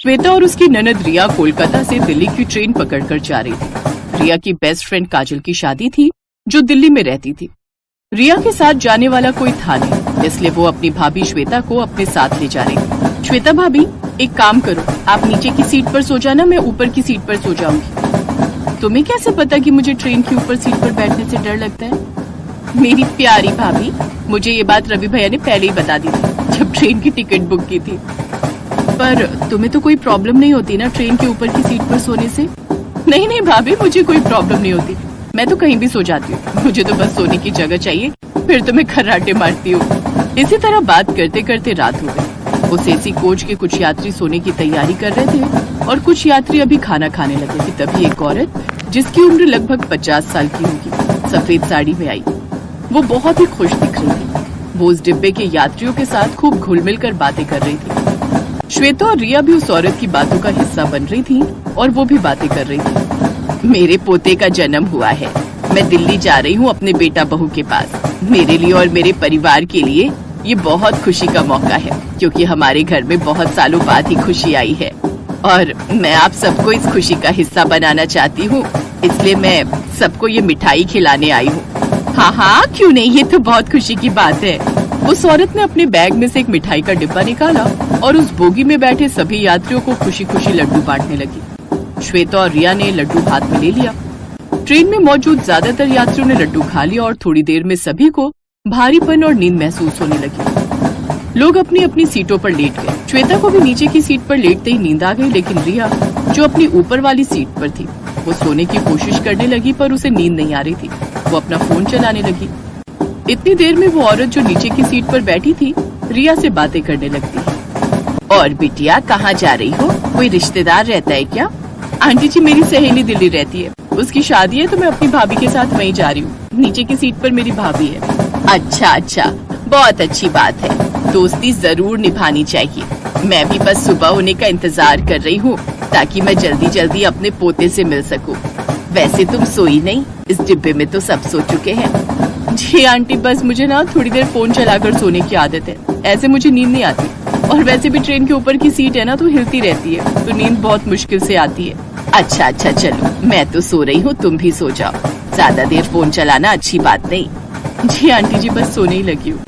श्वेता और उसकी ननद रिया कोलकाता से दिल्ली की ट्रेन पकड़कर जा रही थी। रिया की बेस्ट फ्रेंड काजल की शादी थी जो दिल्ली में रहती थी। रिया के साथ जाने वाला कोई था नहीं, इसलिए वो अपनी भाभी श्वेता को अपने साथ ले जा रही थी। श्वेता भाभी, एक काम करो, आप नीचे की सीट पर सो जाना, मैं ऊपर की सीट पर सो जाऊंगी। तुम्हें कैसे पता कि मुझे ट्रेन की ऊपर सीट पर बैठने से डर लगता है? मेरी प्यारी भाभी, मुझे ये बात रवि भैया ने पहले ही बता दी थी जब ट्रेन की टिकट बुक की थी। पर तुम्हें तो कोई प्रॉब्लम नहीं होती ना ट्रेन के ऊपर की सीट पर सोने से? नहीं नहीं भाभी, मुझे कोई प्रॉब्लम नहीं होती, मैं तो कहीं भी सो जाती हूँ, मुझे तो बस सोने की जगह चाहिए, फिर तो मैं खर्राटे मारती हूँ। इसी तरह बात करते करते रात हो गई। उस एसी कोच के कुछ यात्री सोने की तैयारी कर रहे थे और कुछ यात्री अभी खाना खाने लगे थे। तभी एक औरत जिसकी उम्र लगभग 50 साल की होगी, सफेद साड़ी में आई। वो बहुत ही खुश दिख रही थी। वो उस डिब्बे के यात्रियों के साथ खूब घुल मिल कर बातें कर रही थी। श्वेता और रिया भी उस औरत की बातों का हिस्सा बन रही थी और वो भी बातें कर रही थी। मेरे पोते का जन्म हुआ है, मैं दिल्ली जा रही हूँ अपने बेटा बहू के पास। मेरे लिए और मेरे परिवार के लिए ये बहुत खुशी का मौका है, क्योंकि हमारे घर में बहुत सालों बाद ही खुशी आई है और मैं आप सबको इस खुशी का हिस्सा बनाना चाहती हूँ, इसलिए मैं सबको ये मिठाई खिलाने आई हूँ। हाँ हाँ, क्यों नहीं, ये तो बहुत खुशी की बात है। उस औरत ने अपने बैग में से एक मिठाई का डिब्बा निकाला और उस बोगी में बैठे सभी यात्रियों को खुशी खुशी लड्डू बांटने लगी। श्वेता और रिया ने लड्डू हाथ में ले लिया। ट्रेन में मौजूद ज्यादातर यात्रियों ने लड्डू खा लिया और थोड़ी देर में सभी को भारीपन और नींद महसूस होने लगी। लोग अपनी अपनी सीटों पर लेट गए। श्वेता को भी नीचे की सीट पर लेटते ही नींद आ गई, लेकिन रिया जो अपनी ऊपर वाली सीट पर थी वो सोने की कोशिश करने लगी, पर उसे नींद नहीं आ रही थी। वो अपना फोन चलाने लगी। इतनी देर में वो औरत जो नीचे की सीट पर बैठी थी रिया से बातें करने लगती है। और बिटिया, कहाँ जा रही हो? कोई रिश्तेदार रहता है क्या? आंटी जी, मेरी सहेली दिल्ली रहती है, उसकी शादी है तो मैं अपनी भाभी के साथ वहीं जा रही हूँ। नीचे की सीट पर मेरी भाभी है। अच्छा अच्छा, बहुत अच्छी बात है, दोस्ती जरूर निभानी चाहिए। मैं भी बस सुबह होने का इंतजार कर रही हूँ ताकि मैं जल्दी जल्दी अपने पोते से मिल सकूँ। वैसे तुम सोई नहीं? इस डिब्बे में तो सब सो चुके हैं। जी आंटी, बस मुझे ना थोड़ी देर फोन चलाकर सोने की आदत है, ऐसे मुझे नींद नहीं आती, और वैसे भी ट्रेन के ऊपर की सीट है ना तो हिलती रहती है, तो नींद बहुत मुश्किल से आती है। अच्छा अच्छा, चलो मैं तो सो रही हूँ, तुम भी सो जाओ, ज्यादा देर फोन चलाना अच्छी बात नहीं। जी आंटी जी, बस सोने ही लगी हूँ।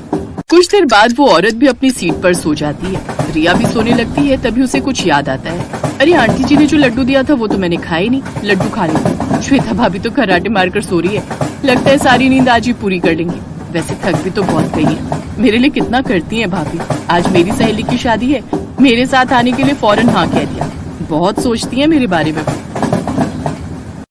कुछ देर बाद वो औरत भी अपनी सीट पर सो जाती है। रिया भी सोने लगती है। तभी उसे कुछ याद आता है, अरे आंटी जी ने जो लड्डू दिया था वो तो मैंने खाए नहीं, लड्डू खा लेती। श्वेता भाभी तो खर्राटे मारकर सो रही है, लगता है सारी नींद आज ही पूरी कर लेंगी। वैसे थक भी तो बहुत गई है, मेरे लिए कितना करती है भाभी। आज मेरी सहेली की शादी है, मेरे साथ आने के लिए फौरन हाँ कह दिया। बहुत सोचती है मेरे बारे में।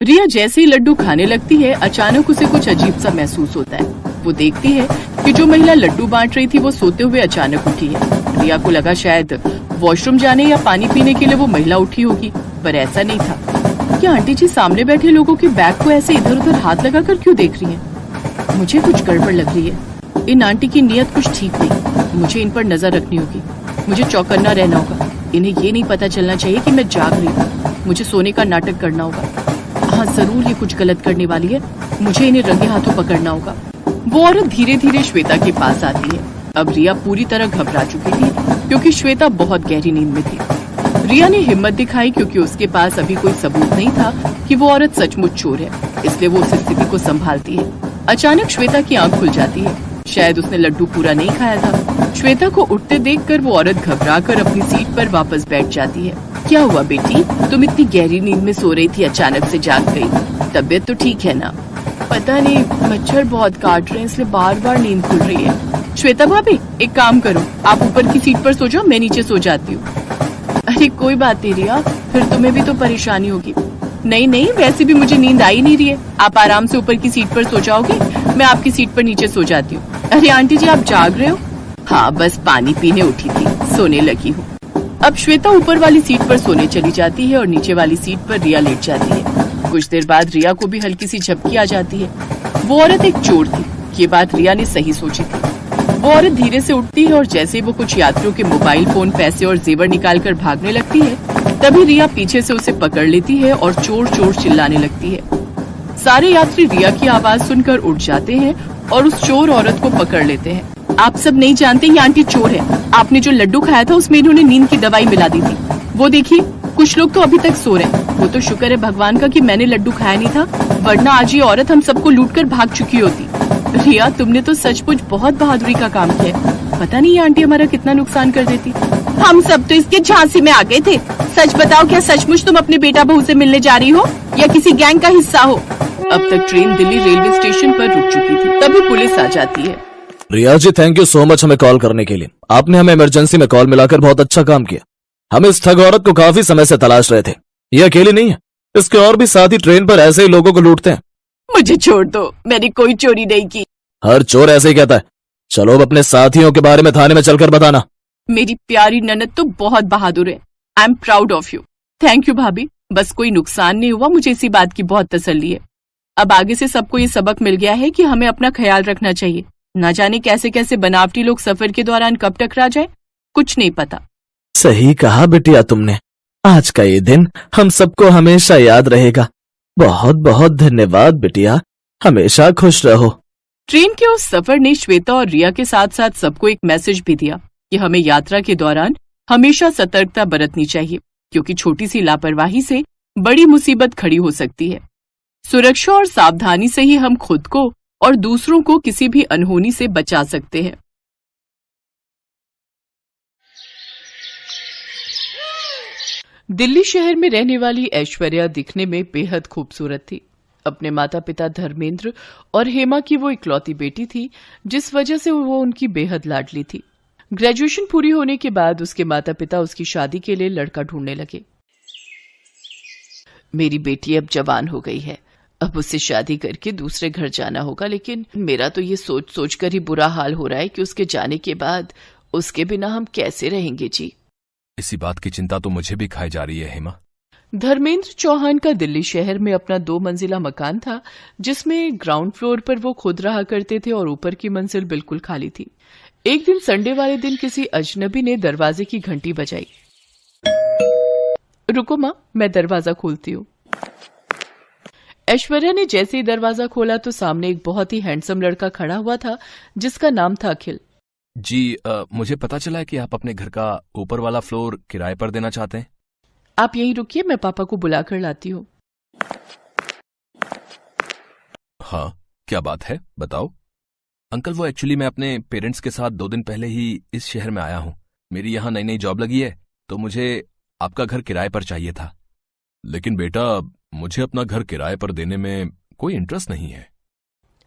रिया जैसे ही लड्डू खाने लगती है, अचानक उसे कुछ अजीब सा महसूस होता है। वो देखती है कि जो महिला लड्डू बांट रही थी वो सोते हुए अचानक उठी है। रिया को लगा शायद वॉशरूम जाने या पानी पीने के लिए वो महिला उठी होगी, पर ऐसा नहीं था। क्या आंटी जी सामने बैठे लोगों की बैग को ऐसे इधर उधर हाथ लगाकर क्यों देख रही हैं? मुझे कुछ गड़बड़ लग रही है। इन आंटी की नीयत कुछ ठीक नहीं, मुझे इन पर नजर रखनी होगी, मुझे चौकन्ना रहना होगा। इन्हें ये नहीं पता चलना चाहिए कि मैं जाग रही हूँ, मुझे सोने का नाटक करना होगा। हाँ जरूर, ये कुछ गलत करने वाली है, मुझे इन्हें रंगे हाथों पकड़ना होगा। वो औरत धीरे धीरे श्वेता के पास आती है। अब रिया पूरी तरह घबरा चुकी थी क्योंकि श्वेता बहुत गहरी नींद में थी। रिया ने हिम्मत दिखाई क्योंकि उसके पास अभी कोई सबूत नहीं था कि वो औरत सचमुच चोर है, इसलिए वो उस स्थिति को संभालती है। अचानक श्वेता की आंख खुल जाती है, शायद उसने लड्डू पूरा नहीं खाया था। श्वेता को उठते देखकर वो औरत घबराकर अपनी सीट पर वापस बैठ जाती है। क्या हुआ बेटी, तुम इतनी गहरी नींद में सो रही थी, अचानक से जाग गई, तबीयत तो ठीक है ना? पता नहीं, मच्छर बहुत काट रहे हैं इसलिए बार बार नींद खुल रही है। श्वेता भाभी, एक काम करो, आप ऊपर की सीट पर सो जाओ, मैं नीचे सो जाती हूँ। अरे कोई बात नहीं रिया, फिर तुम्हें भी तो परेशानी होगी। नहीं नहीं, वैसे भी मुझे नींद आ ही नहीं रही है, आप आराम से ऊपर की सीट पर सो जाओगे, मैं आपकी सीट पर नीचे सो जाती हूँ। अरे आंटी जी, आप जाग रहे हो? हाँ, बस पानी पीने उठी थी, सोने लगी हूँ। अब श्वेता ऊपर वाली सीट पर सोने चली जाती है और नीचे वाली सीट पर रिया लेट जाती है। कुछ देर बाद रिया को भी हल्की सी झपकी आ जाती है। वो औरत एक चोर थी, ये बात रिया ने सही सोची थी। वो औरत धीरे से उठती है और जैसे वो कुछ यात्रियों के मोबाइल फोन, पैसे और जेवर निकालकर भागने लगती है, तभी रिया पीछे से उसे पकड़ लेती है और चोर चोर चिल्लाने लगती है। सारे यात्री रिया की आवाज सुनकर उठ जाते हैं और उस चोर औरत को पकड़ लेते हैं। आप सब नहीं जानते ये आंटी चोर है, आपने जो लड्डू खाया था उसमें इन्होंने नींद की दवाई मिला दी थी। वो देखिए, कुछ लोग तो अभी तक सो रहे हैं। वो तो शुक्र है भगवान का कि मैंने लड्डू खाया नहीं था, वरना आज ये औरत हम सबको लूटकर भाग चुकी होती। रिया, तुमने तो सचमुच बहुत बहादुरी का काम किया। पता नहीं ये आंटी हमारा कितना नुकसान कर देती। हम सब तो इसके झांसे में आ गए थे। सच बताओ, क्या सचमुच तुम अपने बेटा बहू से मिलने जा रही हो या किसी गैंग का हिस्सा हो? अब तक ट्रेन दिल्ली रेलवे स्टेशन पर रुक चुकी थी, तभी पुलिस आ जाती है। रिया जी, थैंक यू सो मच हमें कॉल करने के लिए। आपने हमें इमरजेंसी में कॉल मिलाकर बहुत अच्छा काम किया। हम इस ठग औरत को काफी समय से तलाश रहे थे। ये अकेली नहीं है, इसके और भी साथी ट्रेन पर ऐसे ही लोगों को लूटते हैं। मुझे छोड़ दो, मैंने कोई चोरी नहीं की। हर चोर ऐसे ही कहता है। चलो अब अपने साथियों के बारे में थाने में चलकर बताना। मेरी प्यारी ननद तो बहुत बहादुर है। I am proud of you. Thank you भाभी, बस कोई नुकसान नहीं हुआ, मुझे इसी बात की बहुत तसल्ली है। अब आगे से सबको ये सबक मिल गया है कि हमें अपना ख्याल रखना चाहिए। ना जाने कैसे कैसे बनावटी लोग सफर के दौरान कब टकरा जाए, कुछ नहीं पता। सही कहा बिटिया तुमने। आज का ये दिन हम सबको हमेशा याद रहेगा। बहुत बहुत धन्यवाद बिटिया, हमेशा खुश रहो। ट्रेन के उस सफर ने श्वेता और रिया के साथ साथ सबको एक मैसेज भी दिया कि हमें यात्रा के दौरान हमेशा सतर्कता बरतनी चाहिए, क्योंकि छोटी सी लापरवाही से बड़ी मुसीबत खड़ी हो सकती है। सुरक्षा और सावधानी से ही हम खुद को और दूसरों को किसी भी अनहोनी से बचा सकते हैं। दिल्ली शहर में रहने वाली ऐश्वर्या दिखने में बेहद खूबसूरत थी। अपने माता पिता धर्मेंद्र और हेमा की वो इकलौती बेटी थी, जिस वजह से वो उनकी बेहद लाडली थी। ग्रेजुएशन पूरी होने के बाद उसके माता पिता उसकी शादी के लिए लड़का ढूंढने लगे। मेरी बेटी अब जवान हो गई है, अब उससे शादी करके दूसरे घर जाना होगा, लेकिन मेरा तो ये सोच सोच कर ही बुरा हाल हो रहा है कि उसके जाने के बाद उसके बिना हम कैसे रहेंगे जी। इसी बात की चिंता तो मुझे भी खाई जा रही है हेमा। धर्मेंद्र चौहान का दिल्ली शहर में अपना 2 मंजिला मकान था, जिसमें ग्राउंड फ्लोर पर वो खुद रहा करते थे और ऊपर की मंजिल बिल्कुल खाली थी। एक दिन संडे वाले दिन किसी अजनबी ने दरवाजे की घंटी बजाई। रुको माँ, मैं दरवाजा खोलती हूँ। ऐश्वर्या ने जैसे ही दरवाजा खोला तो सामने एक बहुत ही हैंडसम लड़का खड़ा हुआ था, जिसका नाम था अखिल। जी, मुझे पता चला है कि आप अपने घर का ऊपर वाला फ्लोर किराए पर देना चाहते हैं। आप यहीं रुकिए, मैं पापा को बुलाकर लाती हूँ। हाँ, क्या बात है, बताओ। अंकल, वो एक्चुअली मैं अपने पेरेंट्स के साथ 2 दिन पहले ही इस शहर में आया हूँ। मेरी यहाँ नई नई जॉब लगी है, तो मुझे आपका घर किराए पर चाहिए था। लेकिन बेटा, मुझे अपना घर किराए पर देने में कोई इंटरेस्ट नहीं है।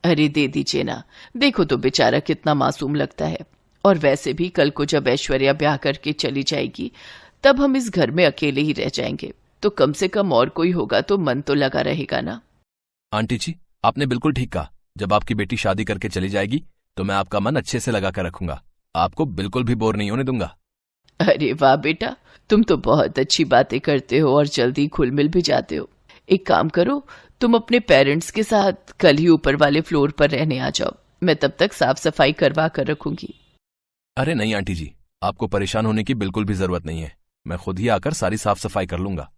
अरे दे दीजिए ना, देखो तो बेचारा कितना मासूम लगता है। और वैसे भी कल को जब ऐश्वर्या ब्याह करके चली जाएगी, तब हम इस घर में अकेले ही रह जाएंगे, तो कम से कम और कोई होगा तो मन तो लगा रहेगा ना। आंटी जी, आपने बिल्कुल ठीक कहा। जब आपकी बेटी शादी करके चली जाएगी तो मैं आपका मन अच्छे से लगा कर रखूंगा, आपको बिल्कुल भी बोर नहीं होने दूंगा। अरे वाह बेटा, तुम तो बहुत अच्छी बातें करते हो और जल्दी घुल मिल भी जाते हो। एक काम करो, तुम अपने पेरेंट्स के साथ कल ही ऊपर वाले फ्लोर पर रहने आ जाओ, मैं तब तक साफ सफाई करवा कर रखूंगी। अरे नहीं आंटी जी, आपको परेशान होने की बिल्कुल भी जरूरत नहीं है, मैं खुद ही आकर सारी साफ सफाई कर लूंगा।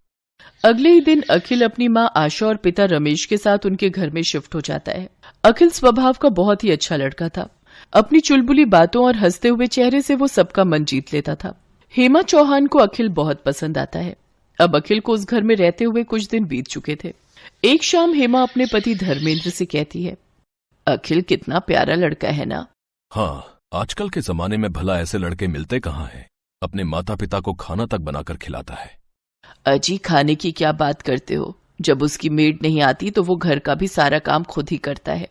अगले ही दिन अखिल अपनी माँ आशा और पिता रमेश के साथ उनके घर में शिफ्ट हो जाता है। अखिल स्वभाव का बहुत ही अच्छा लड़का था। अपनी चुलबुली बातों और हंसते हुए चेहरे से वो सबका मन जीत लेता था। हेमा चौहान को अखिल बहुत पसंद आता है। अब अखिल को उस घर में रहते हुए कुछ दिन बीत चुके थे। एक शाम हेमा अपने पति धर्मेंद्र से कहती है, अखिल कितना प्यारा लड़का है ना। हाँ, आजकल के जमाने में भला ऐसे लड़के मिलते कहाँ हैं। अपने माता पिता को खाना तक बनाकर खिलाता है। अजी, खाने की क्या बात करते हो, जब उसकी मेड नहीं आती तो वो घर का भी सारा काम खुद ही करता है।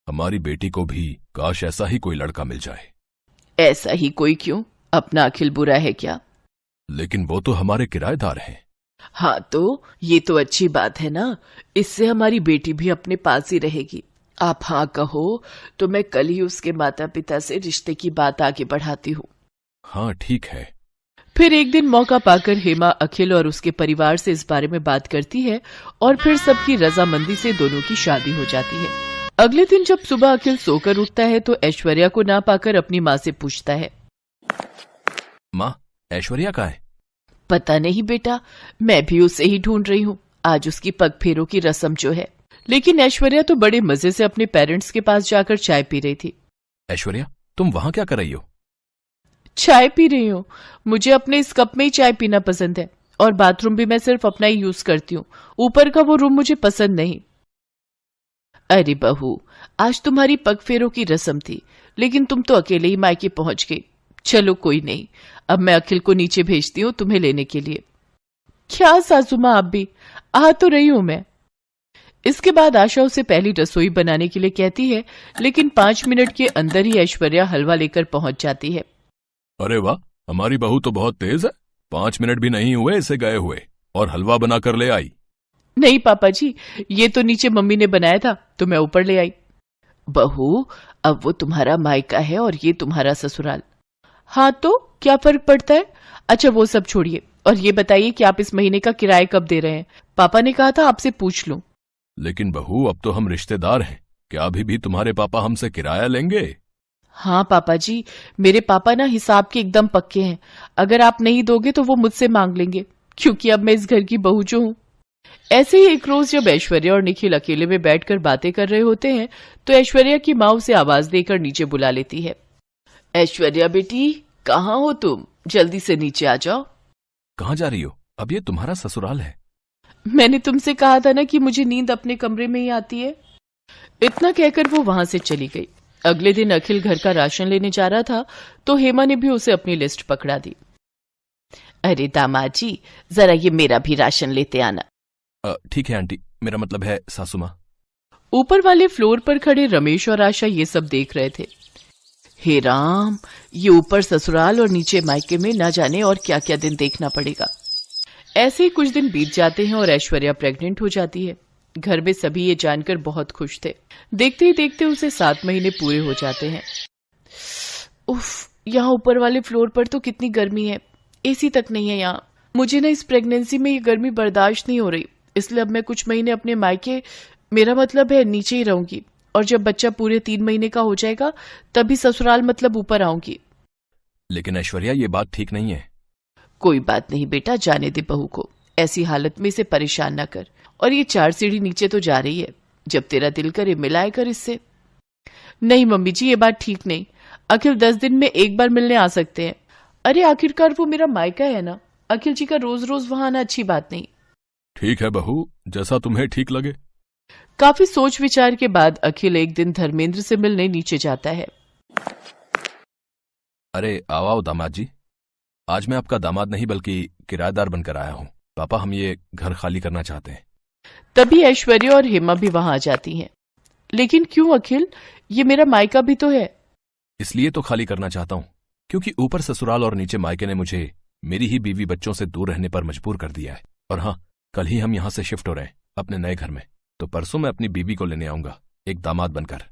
हमारी बेटी को भी काश ऐसा ही कोई लड़का मिल जाए। ऐसा ही कोई क्यों, अपना अखिल बुरा है क्या? लेकिन वो तो हमारे किराएदार हैं। हाँ, तो ये तो अच्छी बात है ना, इससे हमारी बेटी भी अपने पास ही रहेगी। आप हाँ कहो तो मैं कल ही उसके माता पिता से रिश्ते की बात आगे बढ़ाती हूँ। हाँ ठीक है। फिर एक दिन मौका पाकर हेमा अखिल और उसके परिवार से इस बारे में बात करती है और फिर सबकी रजामंदी से दोनों की शादी हो जाती है। अगले दिन जब सुबह अखिल सोकर उठता है तो ऐश्वर्या को ना पाकर अपनी माँ से पूछता है, माँ, ऐश्वर्या कहाँ है? पता नहीं बेटा, मैं भी उसे ही ढूंढ रही हूँ। आज उसकी पग फेरों की रस्म जो है। लेकिन ऐश्वर्या तो बड़े मजे से अपने पेरेंट्स के पास जाकर चाय पी रही थी। ऐश्वर्या, तुम वहां क्या कर रही हो? चाय पी रही हूँ। मुझे अपने इस कप में ही चाय पीना पसंद है और बाथरूम भी मैं सिर्फ अपना ही यूज करती हूँ। ऊपर का वो रूम मुझे पसंद नहीं। अरे बहू, आज तुम्हारी पग फेरों की रस्म थी, लेकिन तुम तो अकेले ही मायके पहुंच गई। चलो कोई नहीं, अब मैं अखिल को नीचे भेजती हूँ तुम्हें लेने के लिए। क्या सासू माँ, आप भी आ तो रही हूं मैं। इसके बाद आशा उसे पहली रसोई बनाने के लिए कहती है, लेकिन 5 मिनट के अंदर ही ऐश्वर्या हलवा लेकर पहुंच जाती है। अरे वाह, हमारी बहू तो बहुत तेज है। 5 मिनट भी नहीं हुए इसे गए हुए और हलवा बना कर ले आई। नहीं पापा जी, ये तो नीचे मम्मी ने बनाया था तो मैं ऊपर ले आई। बहू, अब वो तुम्हारा मायका है और ये तुम्हारा ससुराल। हाँ तो क्या फर्क पड़ता है। अच्छा वो सब छोड़िए और ये बताइए कि आप इस महीने का किराया कब दे रहे हैं। पापा ने कहा था आपसे पूछ लूं। लेकिन बहू, अब तो हम रिश्तेदार हैं, क्या अभी भी तुम्हारे पापा हमसे किराया लेंगे? हाँ पापा जी, मेरे पापा ना हिसाब के एकदम पक्के हैं। अगर आप नहीं दोगे तो वो मुझसे मांग लेंगे, क्योंकि अब मैं इस घर की बहू जो हूं। ऐसे ही एक रोज जब ऐश्वर्या और निखिल अकेले में बैठकर बातें कर रहे होते हैं तो ऐश्वर्या की माँ उसे आवाज देकर नीचे बुला लेती है। ऐश्वर्या बेटी, कहाँ हो तुम? जल्दी से नीचे आ जाओ। कहाँ जा रही हो? अब ये तुम्हारा ससुराल है। मैंने तुमसे कहा था ना कि मुझे नींद अपने कमरे में ही आती है। इतना कहकर वो वहां से चली गई। अगले दिन अखिल घर का राशन लेने जा रहा था तो हेमा ने भी उसे अपनी लिस्ट पकड़ा दी। अरे दामाद जी, जरा ये मेरा भी राशन लेते आना। ठीक है आंटी, मेरा मतलब है सासू माँ। ऊपर वाले फ्लोर पर खड़े रमेश और आशा ये सब देख रहे थे। हे राम, ये ऊपर ससुराल और नीचे मायके में न जाने और क्या क्या दिन देखना पड़ेगा। ऐसे ही कुछ दिन बीत जाते हैं और ऐश्वर्या प्रेग्नेंट हो जाती है। घर में सभी ये जानकर बहुत खुश थे। देखते ही देखते उसे 7 महीने पूरे हो जाते हैं। उफ, यहाँ ऊपर वाले फ्लोर पर तो कितनी गर्मी है। एसी तक नहीं है यहाँ। मुझे ना इस प्रेगनेंसी में ये गर्मी बर्दाश्त नहीं हो रही, इसलिए अब मैं कुछ महीने अपने मायके, मेरा मतलब है नीचे ही रहूंगी, और जब बच्चा पूरे 3 महीने का हो जाएगा तभी ससुराल मतलब ऊपर आऊंगी। लेकिन ऐश्वर्या, ये बात ठीक नहीं है। कोई बात नहीं बेटा, जाने दे बहू को। ऐसी हालत में इसे परेशान न कर। और ये 4 सीढ़ी नीचे तो जा रही है, जब तेरा दिल करे मिलाए कर इससे। नहीं मम्मी जी, ये बात ठीक नहीं। अखिल 10 दिन में एक बार मिलने आ सकते हैं। अरे आखिरकार वो मेरा मायका है ना। अखिल जी का रोज रोज वहां आना अच्छी बात नहीं। ठीक है बहू, जैसा तुम्हें ठीक लगे। काफी सोच विचार के बाद अखिल एक दिन धर्मेंद्र से मिलने नीचे जाता है। अरे आओ दामाद जी, आज मैं आपका दामाद नहीं बल्कि किराएदार बनकर आया हूँ। पापा, हम ये घर खाली करना चाहते हैं। तभी ऐश्वर्या और हेमा भी वहां आ जाती हैं। लेकिन क्यों अखिल, ये मेरा मायका भी तो है। इसलिए तो खाली करना चाहता हूँ क्योंकि ऊपर ससुराल और नीचे मायके ने मुझे मेरी ही बीवी बच्चों से दूर रहने पर मजबूर कर दिया है। और हाँ, कल ही हम यहाँ से शिफ्ट हो रहे हैं अपने नए घर में, तो परसों मैं अपनी बीवी को लेने आऊंगा एक दामाद बनकर।